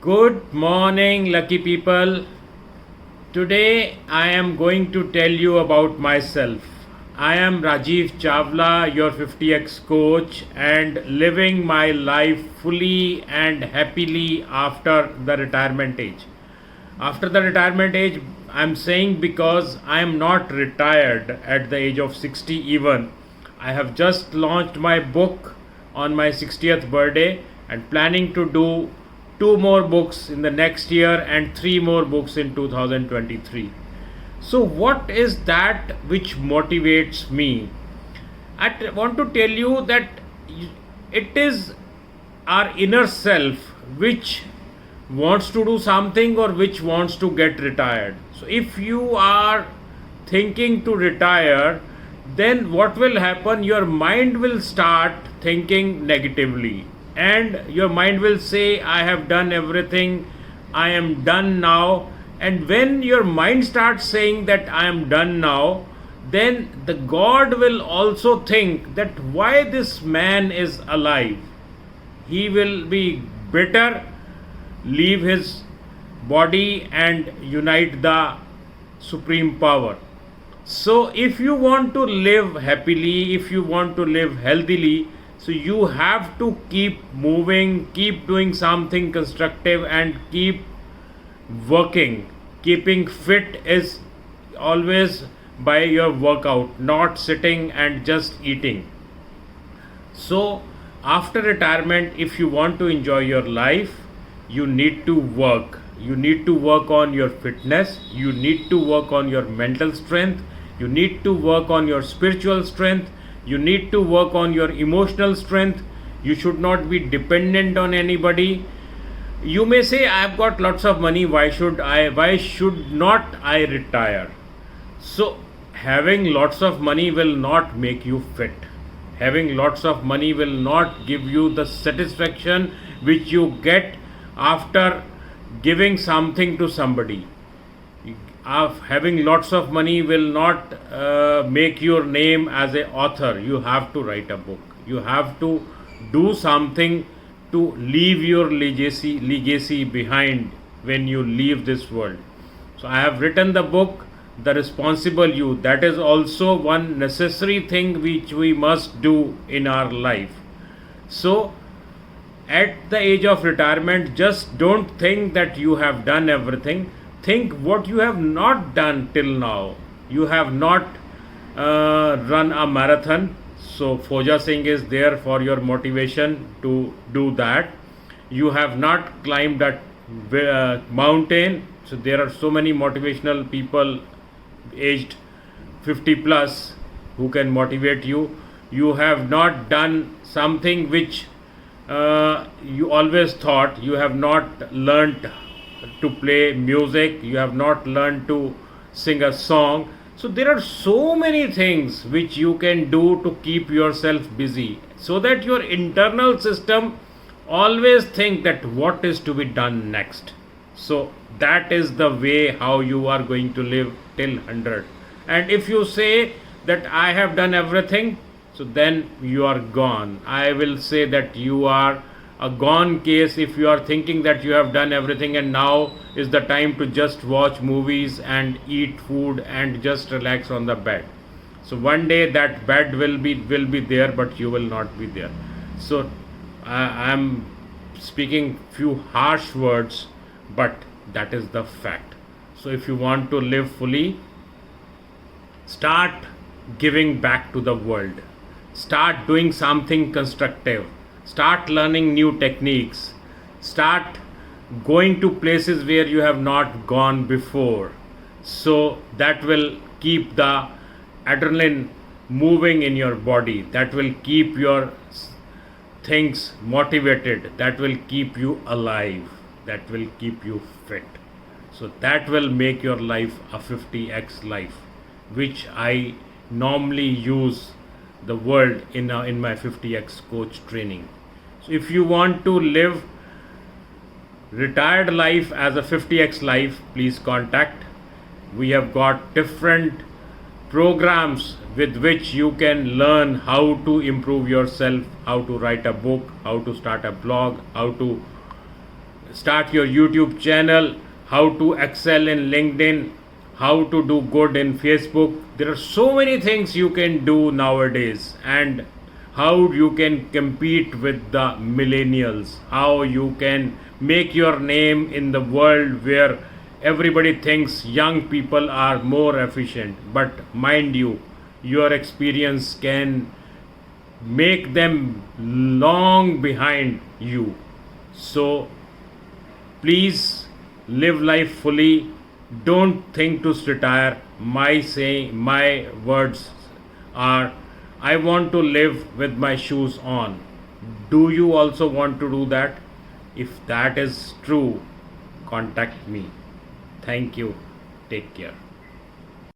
Good morning, lucky people. Today I am going to tell you about myself. I am Rajiv Chawla, your 50x coach, and living my life fully and happily after the retirement age. After the retirement age, I'm saying because I am not retired at the age of 60 even. I have just launched my book on my 60th birthday and planning to do two more books in the next year and three more books in 2023. So, what is that which motivates me? I want to tell you that it is our inner self which wants to do something or which wants to get retired. So, if you are thinking to retire, then what will happen? Your mind will start thinking negatively, and your mind will say, I have done everything, I am done now. And when your mind starts saying that I am done now, then the God will also think that why this man is alive. He will be better leave his body and unite the supreme power. So if you want to live happily, if you want to live healthily, so you have to keep moving, keep doing something constructive, and keep working. Keeping fit is always by your workout, not sitting and just eating. So after retirement, if you want to enjoy your life, you need to work. You need to work on your fitness, you need to work on your mental strength, you need to work on your spiritual strength, you need to work on your emotional strength. You should not be dependent on anybody. You may say, I have got lots of money, why should not I retire? So having lots of money will not make you fit. Having lots of money will not give you the satisfaction which you get after giving something to somebody. Having lots of money will not make your name as an author. You have to write a book. You have to do something to leave your legacy behind when you leave this world. So I have written the book, The Responsible You. That is also one necessary thing which we must do in our life. So at the age of retirement, just don't think that you have done everything. Think what you have not done till now. You have not run a marathon. So Foja Singh is there for your motivation to do that. You have not climbed that mountain. So there are so many motivational people aged 50 plus who can motivate you. You have not done something which you always thought. You have not learnt to play music, you have not learned to sing a song. So there are so many things which you can do to keep yourself busy, so that your internal system always think that what is to be done next. So that is the way how you are going to live till 100. And if you say that I have done everything, so then you are gone. I will say that you are a gone case if you are thinking that you have done everything and now is the time to just watch movies and eat food and just relax on the bed. So one day that bed will be there, but you will not be there. So I am speaking few harsh words, but that is the fact. So if you want to live fully, start giving back to the world. Start doing something constructive. Start learning new techniques. Start going to places where you have not gone before. So that will keep the adrenaline moving in your body. That will keep your things motivated. That will keep you alive. That will keep you fit. So that will make your life a 50x life, which I normally use the word in my 50x coach training. So if you want to live retired life as a 50x life, please contact. We have got different programs with which you can learn how to improve yourself, how to write a book, how to start a blog, how to start your YouTube channel, how to excel in LinkedIn, how to do good in Facebook. There are so many things you can do nowadays, and how you can compete with the millennials, how you can make your name in the world where everybody thinks young people are more efficient. But mind you, your experience can make them long behind you. So please live life fully. Don't think to retire. My words are, I want to live with my shoes on. Do you also want to do that? If that is true, contact me. Thank you. Take care.